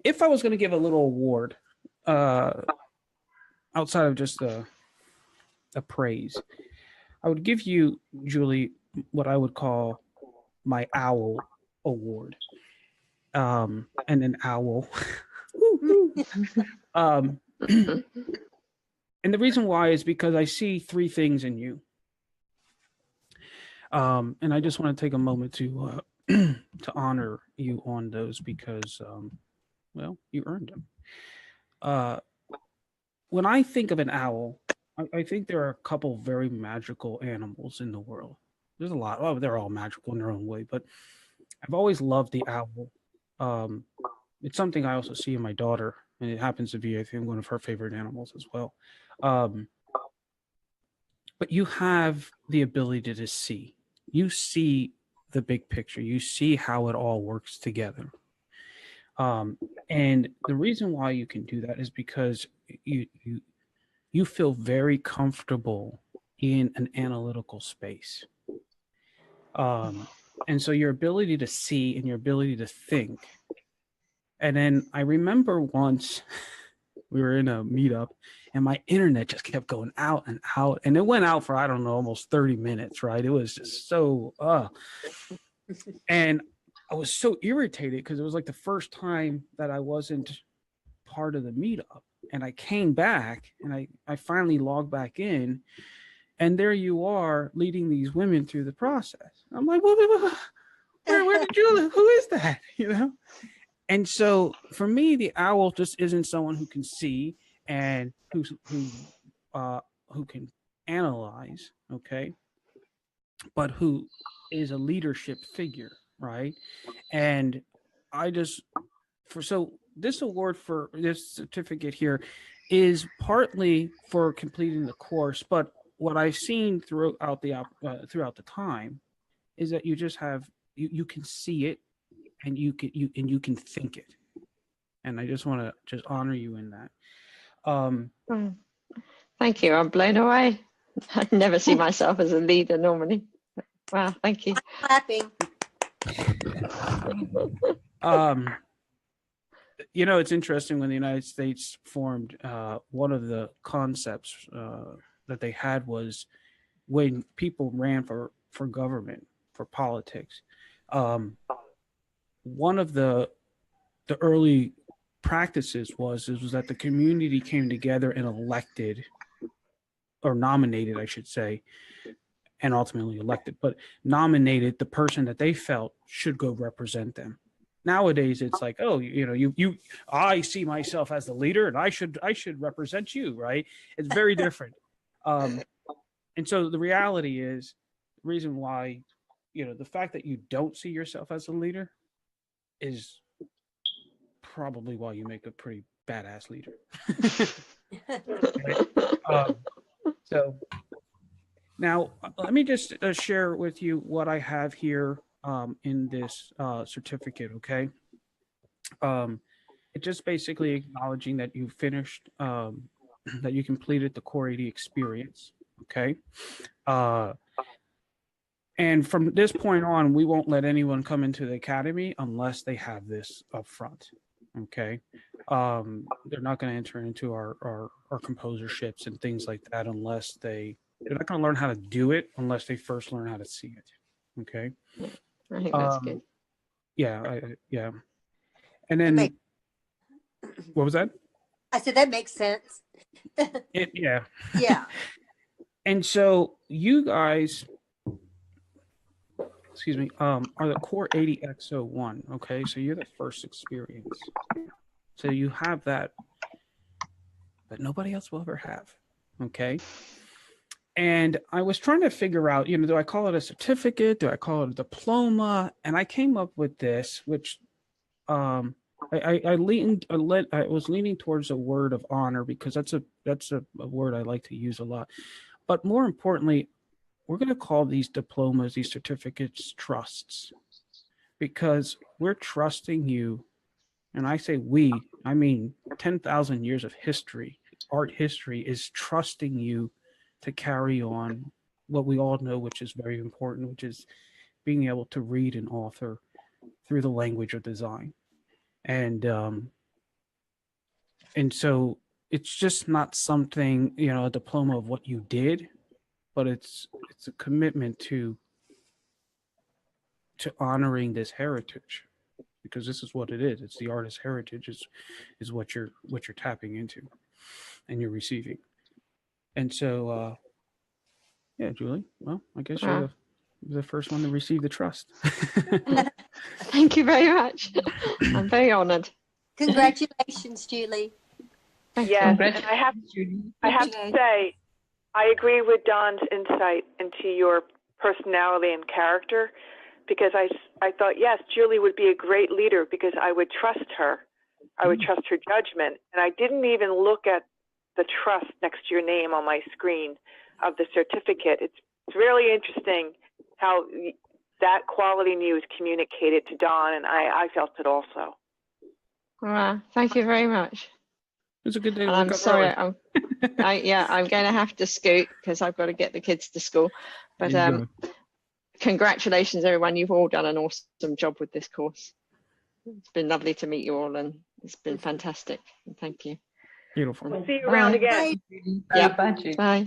if I was going to give a little award, outside of just a praise, I would give you, Julie, what I would call my owl award. And an owl. um, and the reason why is because I see three things in you. And I just want to take a moment to to honor you on those because, well, you earned them. When I think of an owl, I think there are a couple very magical animals in the world. There's a lot. Well, they're all magical in their own way, but I've always loved the owl. Um, it's something I also see in my daughter, and it happens to be, I think, one of her favorite animals as well. Um, but you have the ability to see. You see the big picture. You see how it all works together. And the reason why you can do that is because you feel very comfortable in an analytical space. And so your ability to see and your ability to think. And then I remember once we were in a meetup and my internet just kept going out and out. And it went out for, I don't know, almost 30 minutes, right? It was just so, and I was so irritated because it was like the first time that I wasn't part of the meetup. And I came back and I finally logged back in. And there you are leading these women through the process. I'm like, where did you live? Who is that? You know? And so for me, the owl just isn't someone who can see and who can analyze, okay, but who is a leadership figure, right? And I just so this award for this certificate here is partly for completing the course, but what I've seen throughout the time is that you just have you can see it and you can think it, and I just want to just honor you in that. Thank you. I'm blown away. I never see myself as a leader normally. Wow, thank you. Clapping. You know, it's interesting when the United States formed, one of the concepts that they had was when people ran for government, for politics. One of the early practices was that the community came together and elected, or nominated, I should say, and ultimately elected, but nominated the person that they felt should go represent them. Nowadays, it's like, oh, you know, I see myself as the leader, and I should represent you, right? It's very different. And so the reality is, the reason why, you know, the fact that you don't see yourself as a leader is probably why you make a pretty badass leader. So now let me just share with you what I have here in this certificate, okay? It just basically acknowledging that you finished, that you completed the CORE80 experience, okay? And from this point on, we won't let anyone come into the academy unless they have this up front, okay? They're not going to enter into our composerships and things like that unless they're not going to learn how to do it unless they first learn how to see it, okay? I think that's good. Yeah, yeah. And then, what was that? I said that makes sense. Yeah. Yeah. And so you guys, excuse me, are the CORE80 X01, okay? So you're the first experience. So you have that, but nobody else will ever have, okay? And I was trying to figure out, you know, do I call it a certificate? Do I call it a diploma? And I came up with this, which I was leaning towards a word of honor because that's a word I like to use a lot. But more importantly, we're going to call these diplomas, these certificates, trusts, because we're trusting you. And I say we, I mean 10,000 years of history, art history is trusting you to carry on what we all know, which is very important, which is being able to read and author through the language of design. And And so it's just not something, you know, a diploma of what you did, but it's a commitment to honoring this heritage, because this is what it is. It's the artist's heritage is what you're tapping into and you're receiving. And so yeah, Julie, well, I guess you're the first one to receive the trust. Thank you very much. I'm very honored. Congratulations, Julie. Thank Yes, you. and I have to say, I agree with Don's insight into your personality and character, because I thought, yes, Julie would be a great leader because I would trust her. I would trust her judgment. And I didn't even look at the trust next to your name on my screen of the certificate. It's really interesting how that quality in you is communicated to Don, and I felt it also. Thank you very much. It was a good day. And I'm sorry, I'm going to have to scoot because I've got to get the kids to school. But congratulations, everyone. You've all done an awesome job with this course. It's been lovely to meet you all, and it's been fantastic. And thank you. Beautiful. We'll see you around again. Yeah. Bye.